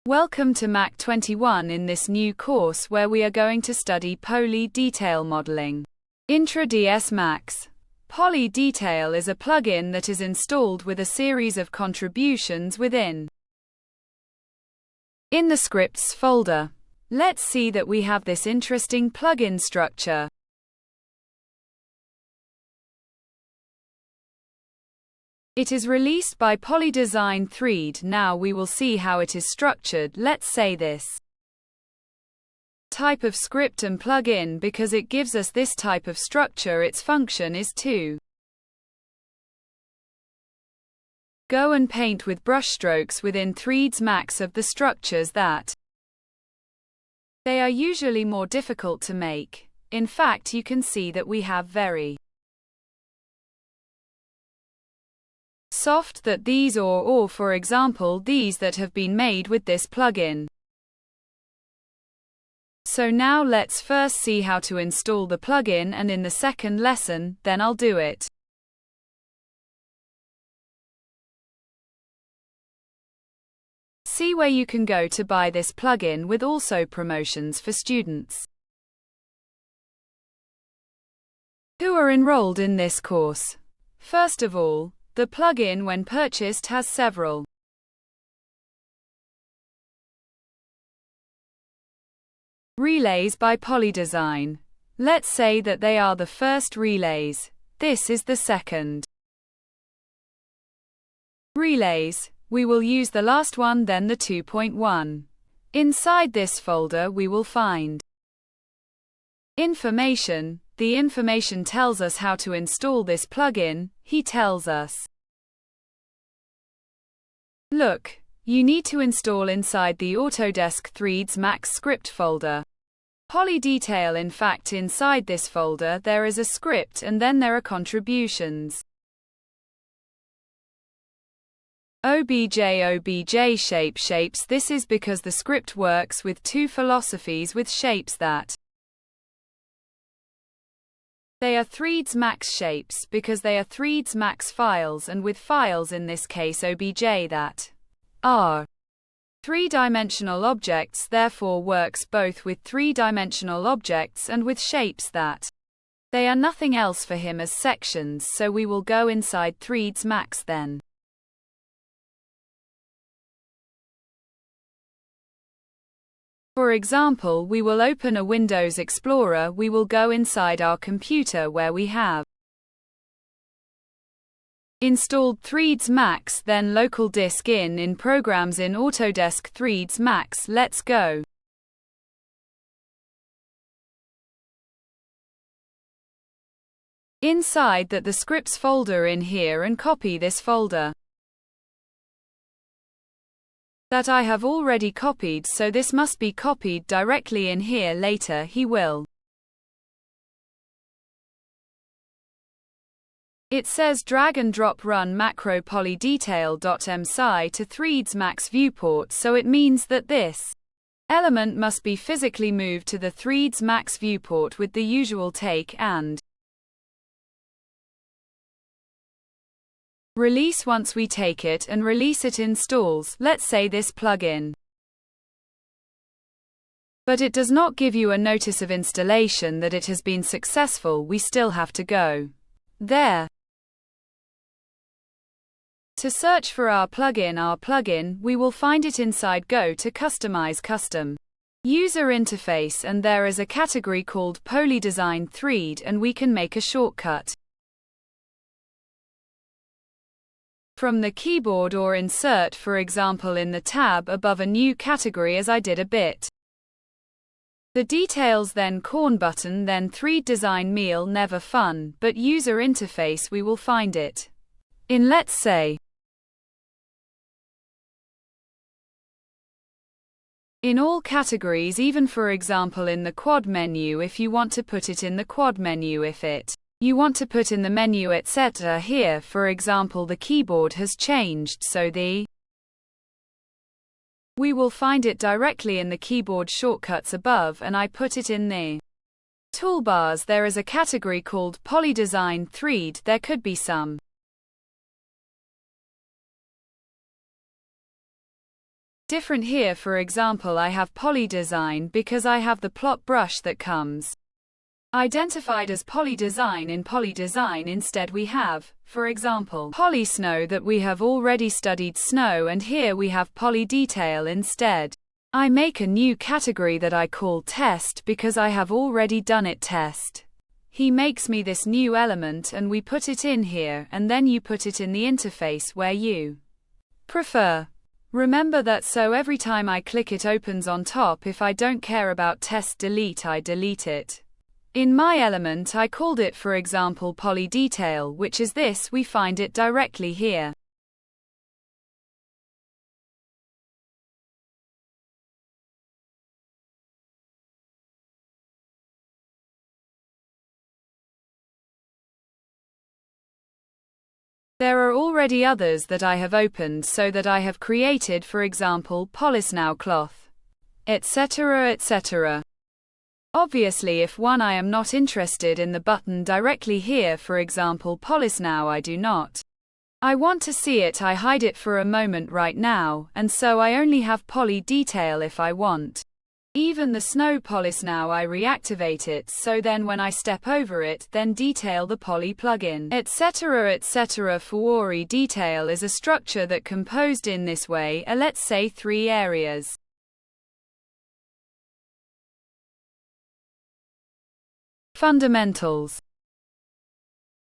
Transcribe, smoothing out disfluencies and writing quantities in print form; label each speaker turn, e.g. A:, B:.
A: Welcome to Mac 21 in this new course where we are going to study Poly Detail Modeling. Intra DS Max. Poly Detail is a plugin that is installed with a series of contributions within. In the scripts folder, let's see that we have this interesting plugin structure. It is released by Polydesign 3D. Now we will see how it is structured. Let's say this type of script and plugin because it gives us this type of structure. Its function is to go and paint with brushstrokes within 3ds Max of the structures that they are usually more difficult to make. In fact, you can see that we have very soft that these or for example these that have been made with this plugin. So now let's first see how to install the plugin, and in the second lesson, then I'll do it. See where you can go to buy this plugin with also promotions for students who are enrolled in this course. First of all, the plugin when purchased has several relays by Polydesign. Let's say that they are the first relays. This is the second relays. We will use the last one, then the 2.1. Inside this folder we will find information. The information tells us how to install this plugin. He tells us, look, you need to install inside the Autodesk 3ds Max script folder. Poly Detail. In fact, inside this folder there is a script and then there are contributions. OBJ shapes. This is because the script works with two philosophies with shapes that they are 3ds Max shapes because they are 3ds Max files, and with files in this case OBJ that are three-dimensional objects, therefore works both with three-dimensional objects and with shapes that they are nothing else for him as sections. So we will go inside 3ds Max then. For example, we will open a Windows Explorer. We will go inside our computer where we have installed 3ds Max, then local disk in Programs in Autodesk 3ds Max. Let's go. Inside that the scripts folder in here and copy this folder that I have already copied, so this must be copied directly in here. Later he will. It says drag and drop run macro polydetail.msi to 3ds Max viewport, so it means that this element must be physically moved to the 3ds Max viewport with the usual take and release. Once we take it and release, it installs, let's say this plugin. But it does not give you a notice of installation that it has been successful. We still have to go there to search for our plugin. We will find it inside Go to Customize Custom User Interface, and there is a category called Polydesign 3D, and we can make a shortcut from the keyboard or insert, for example, in the tab above a new category as I did a bit. The details, then corn button, then 3D design meal, never fun, but user interface. We will find it in, let's say, in all categories, even for example in the quad menu if you want to put it in the quad menu, if it you want to put in the menu, etc. Here, for example, the keyboard has changed, so we will find it directly in the keyboard shortcuts above, and I put it in the toolbars. There is a category called Polydesign 3D. There could be some Different here, for example, I have polydesign because I have the plot brush that comes identified as polydesign. In polydesign instead we have, for example, polysnow that we have already studied snow, and here we have polydetail instead. I make a new category that I call test because I have already done it test. He makes me this new element and we put it in here, and then you put it in the interface where you prefer. Remember that, so every time I click it opens on top. If I don't care about test delete, I delete it. In my element I called it, for example, polydetail, which is this. We find it directly here. There are already others that I have opened, so that I have created, for example, polysnow cloth, etc., etc. Obviously, if one I am not interested in the button directly here, for example, polysnow, I do not. I want to see it, I hide it for a moment right now, and so I only have poly detail if I want. Even the snow polysnow I reactivate it, so then when I step over it, then detail the poly plugin, etc., etc. Fiori detail is a structure that composed in this way, let's say 3 areas. Fundamentals.